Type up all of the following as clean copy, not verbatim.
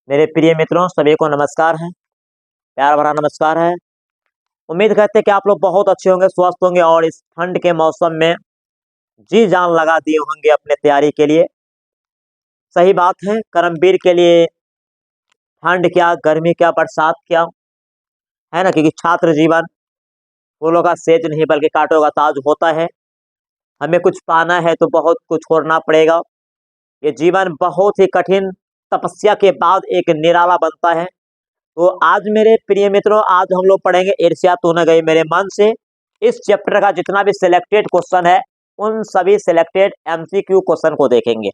मेरे प्रिय मित्रों, सभी को नमस्कार है। प्यार भरा नमस्कार है। उम्मीद करते हैं कि आप लोग बहुत अच्छे होंगे, स्वस्थ होंगे और इस ठंड के मौसम में जी जान लगा दिए होंगे अपने तैयारी के लिए। सही बात है, कर्मवीर के लिए ठंड क्या, गर्मी क्या, बरसात क्या, है ना। क्योंकि छात्र जीवन फूलों का सेज नहीं बल्कि कांटों का ताज होता है। हमें कुछ पाना है तो बहुत कुछ छोड़ना पड़ेगा। ये जीवन बहुत ही कठिन तपस्या के बाद एक निराला बनता है। तो आज मेरे प्रिय मित्रों, आज हम लोग पढ़ेंगे ईर्ष्या तू न गई मेरे मन से। इस चैप्टर का जितना भी सिलेक्टेड क्वेश्चन है, उन सभी सिलेक्टेड एमसीक्यू क्वेश्चन को देखेंगे।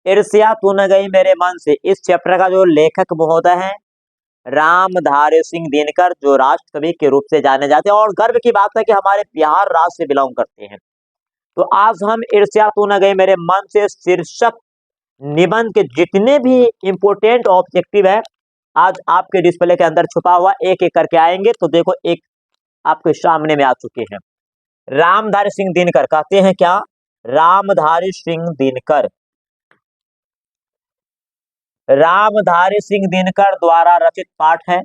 ईर्ष्या तू न गई मेरे मन से, इस चैप्टर का जो लेखक महोदय हैं रामधारी सिंह दिनकर, जो राष्ट्र कवि के रूप से जाने जाते हैं। और गर्व की बात है कि हमारे बिहार राज्य से बिलोंग करते हैं। तो आज हम ईर्ष्या तू न गई मेरे मन से शीर्षक निबंध के जितने भी इंपोर्टेंट ऑब्जेक्टिव है, आज आपके डिस्प्ले के अंदर छुपा हुआ एक एक करके आएंगे। तो देखो, एक आपके सामने में आ चुके हैं। रामधारी सिंह दिनकर कहते हैं क्या? रामधारी सिंह दिनकर, रामधारी सिंह दिनकर द्वारा रचित पाठ है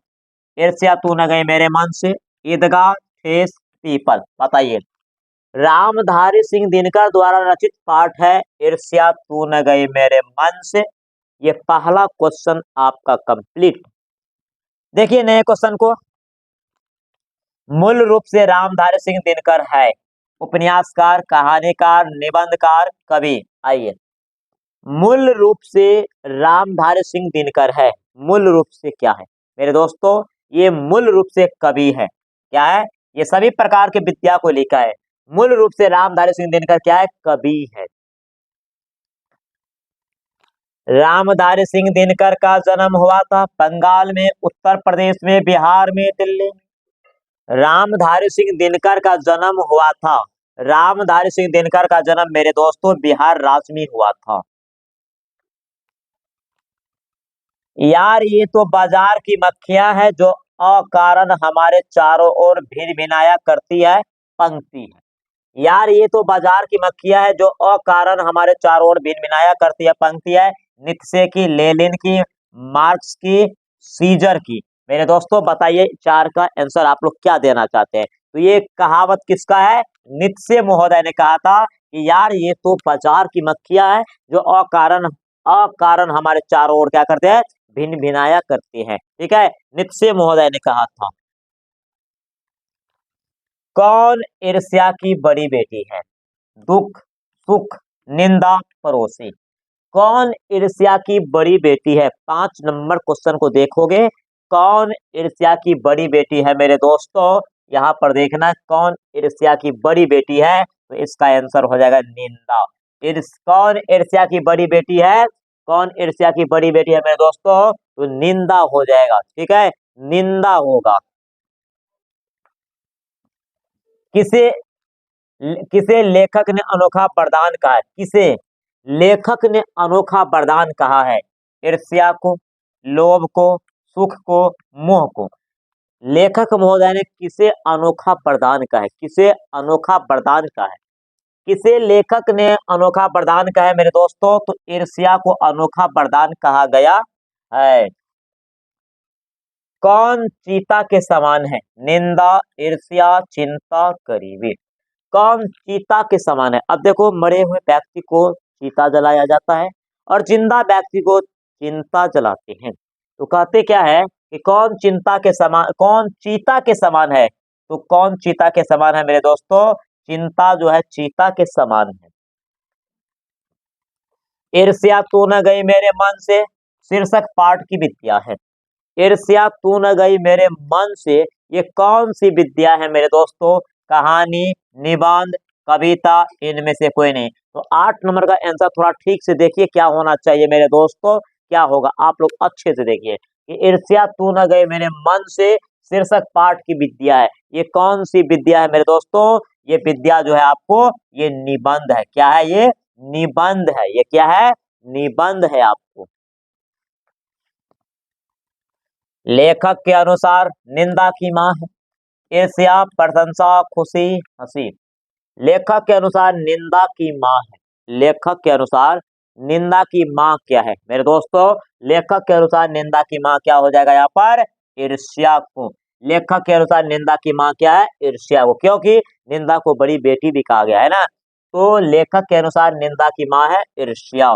ईर्ष्या तू न गई मेरे मन से। ईदगाह ठेस पीपल, बताइए। रामधारी सिंह दिनकर द्वारा रचित पाठ है ईर्ष्या तू न गई मेरे मन से। ये पहला क्वेश्चन आपका कंप्लीट। देखिए नए क्वेश्चन को। मूल रूप से रामधारी सिंह दिनकर है उपन्यासकार, कहानीकार, निबंधकार, कवि। आइए, मूल रूप से रामधारी सिंह दिनकर है। मूल रूप से क्या है मेरे दोस्तों? ये मूल रूप से कवि है। क्या है? ये सभी प्रकार के विद्या को लिखा है। मूल रूप से रामधारी सिंह दिनकर क्या है? कवि है। रामधारी सिंह दिनकर का जन्म हुआ था बंगाल में, उत्तर प्रदेश में, बिहार में, दिल्ली में। रामधारी सिंह दिनकर का जन्म हुआ था, रामधारी सिंह दिनकर का जन्म मेरे दोस्तों बिहार राज्य में हुआ था। यार ये तो बाजार की मक्खियां है जो अकारण हमारे चारों ओर भिन भिनाया करती है, पंक्ति है। यार ये तो बाजार की मक्खियां है जो अकारण हमारे चारों ओर भिन भिनाया करती है, पंक्ति है नीत्शे की, लेनिन की, मार्क्स की, सीजर की। मेरे दोस्तों बताइए, चार का आंसर आप लोग क्या देना चाहते हैं? तो ये कहावत किसका है? नीत्शे महोदय ने कहा था कि यार ये तो बाजार की मक्खियां है जो अकारण अकारण हमारे चारों ओर क्या करते हैं? भिन भिनाया करती हैं। ठीक है, नीत्शे महोदय ने कहा था। कौन ईर्ष्या की बड़ी बेटी है? दुख, सुख, निंदा, पड़ोसी। कौन ईर्ष्या की बड़ी बेटी है? 5 नंबर क्वेश्चन को देखोगे, कौन ईर्ष्या की बड़ी बेटी है मेरे दोस्तों? यहाँ पर देखना है, कौन ईर्ष्या की बड़ी बेटी है? तो इसका आंसर हो जाएगा निंदा। कौन ईर्ष्या की बड़ी बेटी है? कौन ईर्ष्या की बड़ी बेटी है मेरे दोस्तों? तो निंदा हो जाएगा। ठीक है, निंदा होगा। किसे किसे लेखक ने अनोखा वरदान कहा है? किसे लेखक ने अनोखा वरदान कहा है? ईर्ष्या को, लोभ को, सुख को, मोह को। लेखक महोदय ने किसे अनोखा वरदान कहा है? किसे अनोखा वरदान कहा है? किसे लेखक ने अनोखा वरदान कहा है मेरे दोस्तों? तो ईर्ष्या को अनोखा वरदान कहा गया है। कौन चीता के समान है? निंदा, ईर्ष्या, चिंता, करीबी। कौन चीता के समान है? अब देखो, मरे हुए व्यक्ति को चीता जलाया जाता है और जिंदा व्यक्ति को चिंता जलाते हैं। तो कहते क्या है कि कौन चिंता के समान, कौन चीता के समान है? तो कौन चीता के समान है मेरे दोस्तों? चिंता जो है चीता के समान है। ईर्ष्या तू न गई मेरे मन से शीर्षक पाठ की विद्या है। ईर्ष्या तू न गई मेरे मन से, ये कौन सी विद्या है मेरे दोस्तों? कहानी, निबंध, कविता, इनमें से कोई नहीं। तो 8 नंबर का आंसर थोड़ा ठीक से देखिए क्या होना चाहिए मेरे दोस्तों। क्या होगा आप लोग अच्छे से देखिए कि ईर्ष्या तू न गई मेरे मन से शीर्षक पाठ की विद्या है। ये कौन सी विद्या है मेरे दोस्तों? ये विद्या जो है आपको, ये निबंध है। क्या है ये? निबंध है। ये क्या है? निबंध है आपको। लेखक के अनुसार निंदा की मां है, ईर्ष्या, प्रशंसा, खुशी, हंसी। लेखक के अनुसार निंदा की मां है। लेखक के अनुसार निंदा की माँ क्या है? मेरे दोस्तों, लेखक के अनुसार निंदा की माँ क्या हो जाएगा यहाँ पर? ईर्ष्या को। लेखक के अनुसार निंदा की माँ क्या है? ईर्ष्या को, क्योंकि निंदा को बड़ी बेटी भी कहा गया है ना, तो लेखक के अनुसार निंदा की माँ है ईर्ष्या।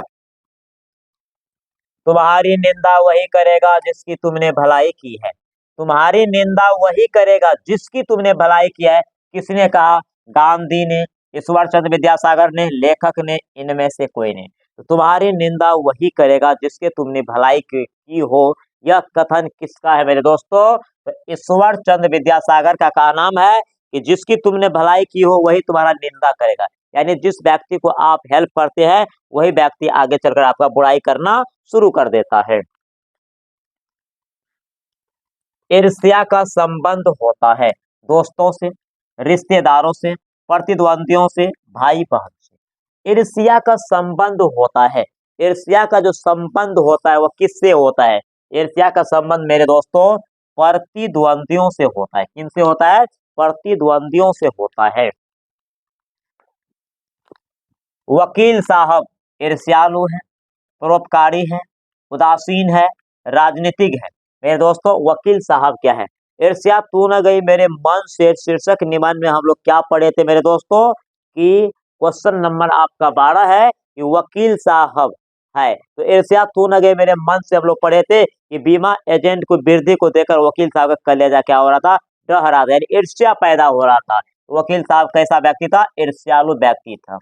तुम्हारी निंदा वही करेगा जिसकी तुमने भलाई की है। तुम्हारी निंदा वही करेगा जिसकी तुमने भलाई की है। किसने कहा? गांधी ने, ईश्वर चंद्र विद्यासागर ने, लेखक ने, इनमें से कोई नहीं। तो तुम्हारी निंदा वही करेगा जिसके तुमने भलाई की हो। यह कथन किसका है मेरे दोस्तों? तो ईश्वर चंद्र विद्यासागर का नाम है कि जिसकी तुमने भलाई की हो वही तुम्हारा निंदा करेगा। यानी जिस व्यक्ति को आप हेल्प करते हैं वही व्यक्ति आगे चलकर आपका बुराई करना शुरू कर देता है। ईर्ष्या का संबंध होता है दोस्तों से, रिश्तेदारों से, प्रतिद्वंदियों से, भाई बहन से। ईर्ष्या का संबंध होता है। ईर्ष्या का जो संबंध होता है वो किससे होता है? ईर्ष्या का संबंध मेरे दोस्तों प्रतिद्वंदियों से होता है। किनसे होता है? प्रतिद्वंदियों से होता है। वकील साहब ईर्ष्यालु है, परोपकारी है, उदासीन है, राजनीतिक है। मेरे दोस्तों, वकील साहब क्या है? ईर्ष्या तू न गई मेरे मन से शीर्षक निबंध में हम लोग क्या पढ़े थे मेरे दोस्तों कि क्वेश्चन नंबर आपका 12 है कि वकील साहब है। तो ईर्ष्या तू न गई मेरे मन से हम लोग पढ़े थे कि बीमा एजेंट को वृद्धि को देखकर वकील साहब का कलेजा क्या हो रहा था? डह रहा था, यानी ईर्ष्या पैदा हो रहा था। वकील साहब कैसा व्यक्ति था? ईर्ष्यालु व्यक्ति था।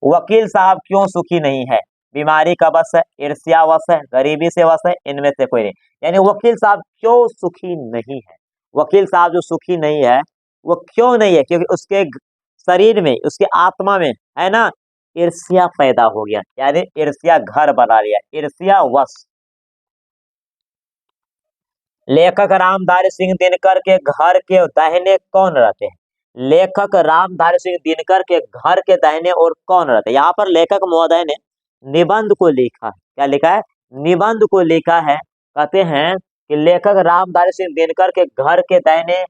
वकील साहब क्यों सुखी नहीं है? बीमारी का वश है, ईर्ष्या वश है, गरीबी से वश है, इनमें से कोई नहीं। यानी वकील साहब क्यों सुखी नहीं है? वकील साहब जो सुखी नहीं है वो क्यों नहीं है? क्योंकि उसके शरीर में, उसके आत्मा में है ना, ईर्ष्या पैदा हो गया, यानी ईर्ष्या घर बना लिया, ईर्ष्या वश। लेखक रामधारी सिंह दिनकर के घर के दाहिने कौन रहते हैं? लेखक रामधारी सिंह दिनकर के घर के दाहिने और कौन रहते हैं? यहाँ पर लेखक महोदय ने निबंध को लिखा है। क्या लिखा है? निबंध को लिखा है। कहते हैं कि लेखक रामधारी सिंह दिनकर के घर के दाहिने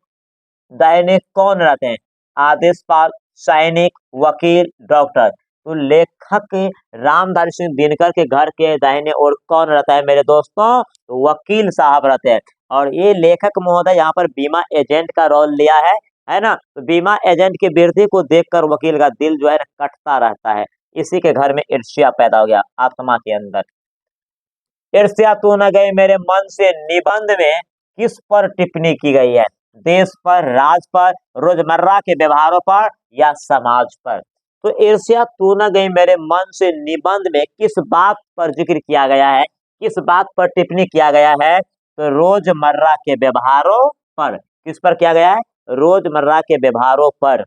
दाहिने कौन रहते हैं? आदेशपाल, सैनिक, वकील, डॉक्टर। तो लेखक रामधारी सिंह दिनकर के घर के दाहिने और कौन रहता है मेरे दोस्तों? तो वकील साहब रहते हैं। और ये लेखक महोदय यहाँ पर बीमा एजेंट का रोल लिया है ना। तो बीमा एजेंट की वृद्धि को देखकर वकील का दिल जो है ना कटता रहता है। इसी के घर में ईर्ष्या पैदा हो गया आत्मा के अंदर। ईर्ष्या तू न गई मेरे मन से निबंध में किस पर टिप्पणी की गई है? देश पर, राज पर, रोजमर्रा के व्यवहारों पर या समाज पर? तो ईर्ष्या तू न गई मेरे मन से निबंध में किस बात पर जिक्र किया गया है? किस बात पर टिप्पणी किया गया है? तो रोजमर्रा के व्यवहारों पर। किस पर किया गया है? रोजमर्रा के व्यवहारों पर।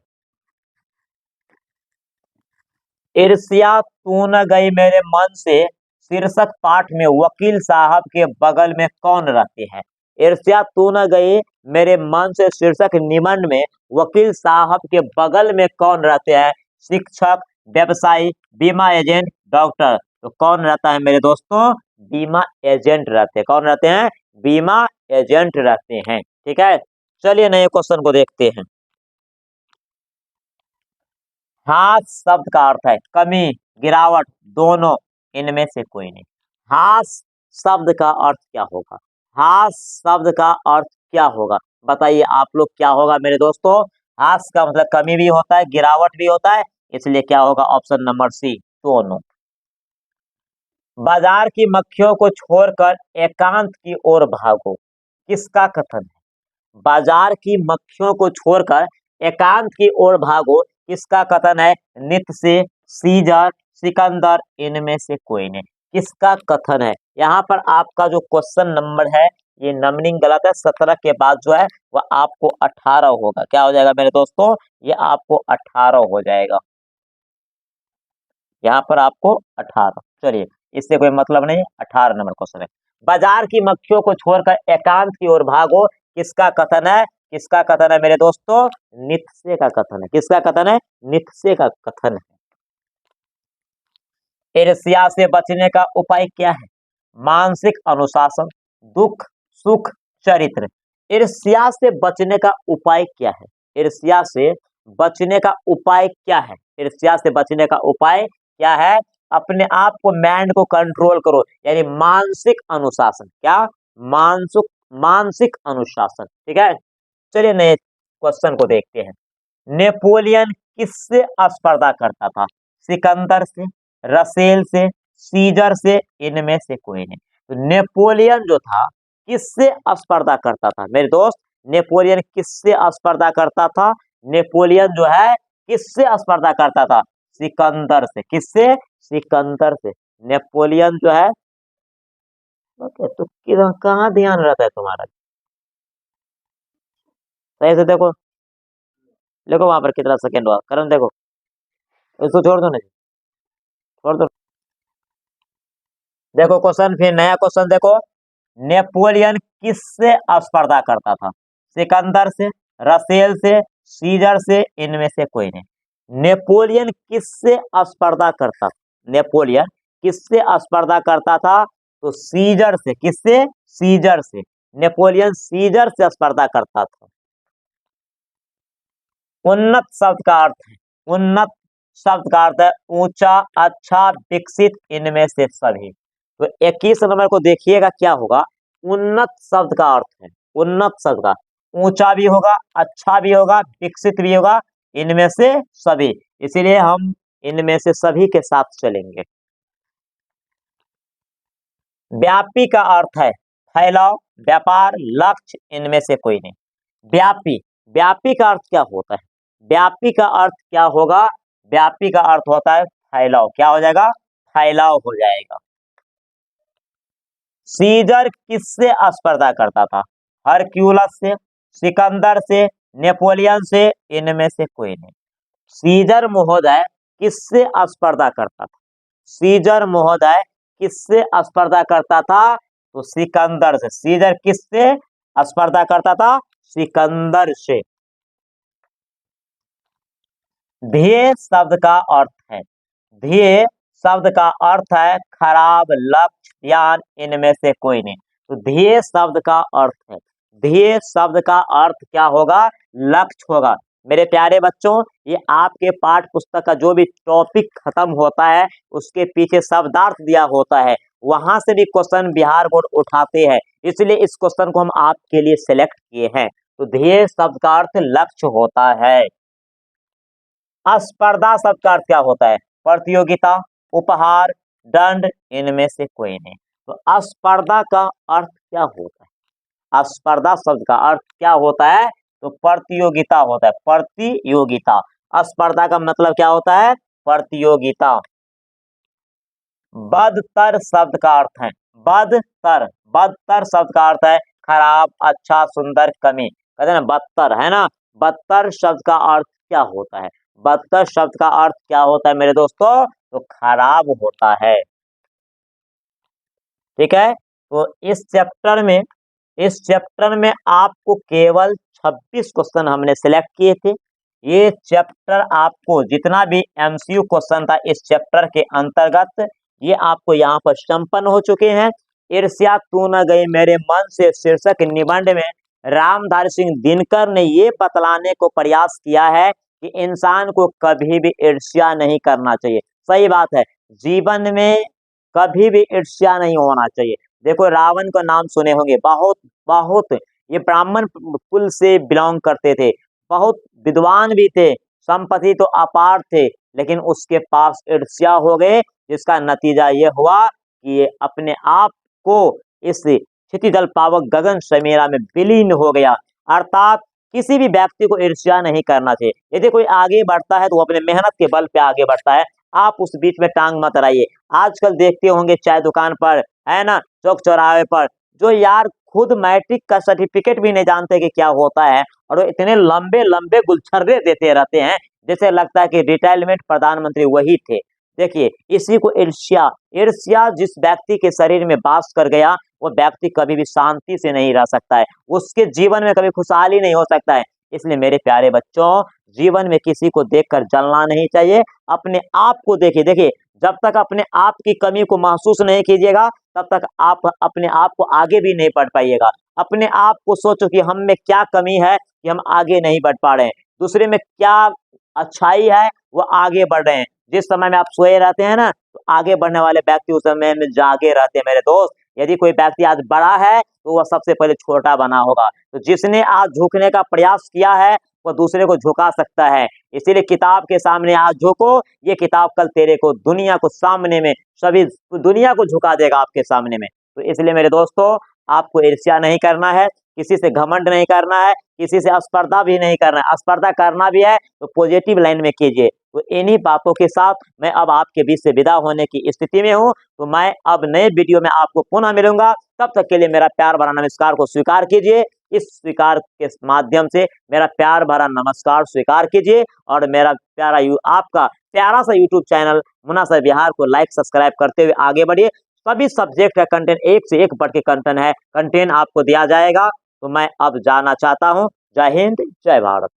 ईर्ष्या तू न गई मेरे मन से शीर्षक पाठ में वकील साहब के बगल में कौन रहते हैं? ईर्ष्या तू न गई मेरे मन से शीर्षक निबंध में वकील साहब के बगल में कौन रहते हैं? शिक्षक, व्यवसायी, बीमा एजेंट, डॉक्टर। तो कौन रहता है मेरे दोस्तों? बीमा एजेंट रहते हैं। कौन रहते हैं? बीमा एजेंट रहते हैं। ठीक है, चलिए नए क्वेश्चन को देखते हैं। ह्रास शब्द का अर्थ है कमी, गिरावट, दोनों, इनमें से कोई नहीं। ह्रास शब्द का अर्थ क्या होगा? ह्रास शब्द का अर्थ क्या होगा? बताइए आप लोग, क्या होगा मेरे दोस्तों? ह्रास का मतलब कमी भी होता है, गिरावट भी होता है, इसलिए क्या होगा? ऑप्शन नंबर सी, दोनों। बाजार की मक्खियों को छोड़कर एकांत की ओर भागो, किसका कथन है? बाजार की मक्खियों को छोड़कर एकांत की ओर भागो, किसका कथन है? नित्य से, सीजर, सिकंदर, इनमें से कोई नहीं। किसका कथन है? यहाँ पर आपका जो क्वेश्चन नंबर है ये नंबरिंग गलत है। 17 के बाद जो है वह आपको 18 होगा। क्या हो जाएगा मेरे दोस्तों? ये आपको 18 हो जाएगा। यहाँ पर आपको 18। चलिए, इससे कोई मतलब नहीं, 18 नंबर क्वेश्चन है। बाजार की मक्खियों को छोड़कर एकांत की ओर भागो, किसका कथन है? किसका कथन है मेरे दोस्तों? नित्से का कथन है। किसका कथन है? नित्से का कथन है। ईर्ष्या से बचने का उपाय क्या है? मानसिक अनुशासन, दुख, सुख, चरित्र। ईर्ष्या से बचने का उपाय क्या है? ईर्ष्या से बचने का उपाय क्या है? ईर्ष्या से बचने का उपाय क्या है, अपने आप को, माइंड को कंट्रोल करो, यानी मानसिक अनुशासन। क्या, मानसिक मानसिक अनुशासन। ठीक है, चलिए नए क्वेश्चन को देखते हैं। नेपोलियन किससे स्पर्धा करता था? सिकंदर से, रसेल से, सीजर से, इनमें से कोई नहीं। तो नेपोलियन जो था किससे स्पर्धा करता था मेरे दोस्त? नेपोलियन किससे स्पर्धा करता था? नेपोलियन जो है किससे स्पर्धा करता था? सिकंदर से। किससे? सिकंदर से। नेपोलियन जो है, ओके, तो कहाँ ध्यान रहता है तुम्हारा? सही से देखो, देखो वहां पर कितना सेकंड हुआ, करण देखो, इसको छोड़ दो, नहीं छोड़ दो। देखो क्वेश्चन, फिर नया क्वेश्चन देखो। नेपोलियन किससे स्पर्धा करता था? सिकंदर से, रसेल से, सीजर से, इनमें से कोई नहीं। नेपोलियन किससे स्पर्धा करता था? नेपोलियन किससे स्पर्धा करता था? तो सीजर से। किससे? सीजर से। नेपोलियन सीजर से स्पर्धा करता था। उन्नत शब्द का अर्थ है, उन्नत शब्द का अर्थ है ऊंचा, अच्छा, विकसित, इनमें से सभी। तो 21 नंबर को देखिएगा क्या होगा। उन्नत शब्द का अर्थ है, उन्नत शब्द का ऊंचा भी होगा, अच्छा भी होगा, विकसित भी होगा, इनमें से सभी। इसीलिए हम इनमें से सभी के साथ चलेंगे। व्यापी का अर्थ है फैलाव, व्यापार, लक्ष्य, इनमें से कोई नहीं। व्यापी, व्यापी का अर्थ क्या होता है? व्यापी का अर्थ क्या होगा? व्यापी का अर्थ होता है फैलाव। क्या हो जाएगा? फैलाव हो जाएगा। सीजर किससे स्पर्धा करता था? हरक्यूलस से, सिकंदर से, नेपोलियन से, इनमें से कोई नहीं। सीजर महोदय किससे स्पर्धा करता था? सीजर महोदय किससे स्पर्धा करता था? तो सिकंदर से। सीजर किससे स्पर्धा करता था? सिकंदर से। ध्येय शब्द का अर्थ है, ध्येय शब्द का अर्थ है खराब, लक्ष्य, ध्यान, इनमें से कोई नहीं। तो ध्येय शब्द का अर्थ है, ध्येय शब्द का अर्थ क्या होगा? लक्ष्य होगा। मेरे प्यारे बच्चों, ये आपके पाठ पुस्तक का जो भी टॉपिक खत्म होता है उसके पीछे शब्दार्थ दिया होता है, वहां से भी क्वेश्चन बिहार बोर्ड उठाते हैं, इसलिए इस क्वेश्चन को हम आपके लिए सिलेक्ट किए हैं। तो ध्येय शब्द का अर्थ लक्ष्य होता है। स्पर्धा शब्द का अर्थ क्या होता है? प्रतियोगिता, उपहार, दंड, इनमें से कोई नहीं। तो स्पर्धा का अर्थ क्या होता है? स्पर्धा शब्द का अर्थ क्या होता है? तो प्रतियोगिता होता है, प्रतियोगिता। स्पर्धा का मतलब क्या होता है? प्रतियोगिता। बदतर शब्द का अर्थ है, बदतर, बदतर शब्द का अर्थ है खराब, अच्छा, सुंदर, कमी। कहते हैं ना बदतर, है ना। बदतर शब्द का अर्थ क्या होता है? बदतर शब्द का अर्थ क्या होता है मेरे दोस्तों? तो खराब होता है। ठीक है, तो इस चैप्टर में आपको केवल 26 क्वेश्चन हमने सिलेक्ट किए थे। ये चैप्टर आपको जितना भी एमसीक्यू क्वेश्चन था इस चैप्टर के अंतर्गत, ये आपको यहाँ पर संपन्न हो चुके हैं। ईर्ष्या तू न गई मेरे मन से शीर्षक निबंध में रामधारी सिंह दिनकर ने ये बतलाने को प्रयास किया है कि इंसान को कभी भी ईर्ष्या नहीं करना चाहिए। सही बात है, जीवन में कभी भी ईर्ष्या नहीं होना चाहिए। देखो रावण का नाम सुने होंगे, बहुत बहुत ये ब्राह्मण कुल से बिलोंग करते थे, बहुत विद्वान भी थे, संपत्ति तो अपार थे, लेकिन उसके पास ईर्ष्या हो गए, जिसका नतीजा ये हुआ कि ये अपने आप को इस क्षितिजल पावक गगन समीरा में विलीन हो गया। अर्थात किसी भी व्यक्ति को ईर्ष्या नहीं करना चाहिए। यदि कोई आगे बढ़ता है तो वो अपने मेहनत के बल पे आगे बढ़ता है, आप उस बीच में टांग मत अड़ाइए। आजकल देखते होंगे चाय दुकान पर, है ना, चौक चौराहे पर, जो यार खुद मैट्रिक का सर्टिफिकेट भी नहीं जानते कि क्या होता है, और वो इतने लंबे लंबे गुलछर्रे देते रहते हैं जैसे लगता है कि रिटायरमेंट प्रधानमंत्री वही थे। देखिए, इसी को ईर्ष्या, ईर्ष्या जिस व्यक्ति के शरीर में वास कर गया वो व्यक्ति कभी भी शांति से नहीं रह सकता है, उसके जीवन में कभी खुशहाली नहीं हो सकता है। इसलिए मेरे प्यारे बच्चों, जीवन में किसी को देखकर जलना नहीं चाहिए, अपने आप को देखिए। देखिए, जब तक अपने आप की कमी को महसूस नहीं कीजिएगा तब तक आप अपने आप को आगे भी नहीं बढ़ पाइएगा। अपने आप को सोचो कि हम में क्या कमी है कि हम आगे नहीं बढ़ पा रहे हैं, दूसरे में क्या अच्छाई है वो आगे बढ़ रहे हैं। जिस समय में आप सोए रहते हैं ना, तो आगे बढ़ने वाले व्यक्ति उस समय में जागे रहते हैं मेरे दोस्त। यदि कोई व्यक्ति आज बड़ा है, तो वह सबसे पहले छोटा बना होगा। तो जिसने आज झुकने का प्रयास किया है, वह दूसरे को झुका सकता है। इसीलिए किताब के सामने आज झुको, ये किताब कल तेरे को दुनिया को सामने में सभी दुनिया को झुका देगा आपके सामने में। तो इसलिए मेरे दोस्तों, आपको ईर्ष्या नहीं करना है, किसी से घमंड नहीं करना है, किसी से स्पर्धा भी नहीं करना है। स्पर्धा करना भी है तो पॉजिटिव लाइन में कीजिए। तो इन्हीं बातों के साथ मैं अब आपके बीच से विदा होने की स्थिति में हूँ। तो मैं अब नए वीडियो में आपको पुनः मिलूंगा। तब तक के लिए मेरा प्यार भरा नमस्कार को स्वीकार कीजिए। इस स्वीकार के माध्यम से मेरा प्यार भरा नमस्कार स्वीकार कीजिए और मेरा आपका प्यारा सा YouTube channel Munna sir Bihar को लाइक सब्सक्राइब करते हुए आगे बढ़िए। सभी सब्जेक्ट का कंटेंट एक से एक बढ़ के कंटेंट आपको दिया जाएगा। तो मैं अब जाना चाहता हूँ। जय हिंद, जय भारत।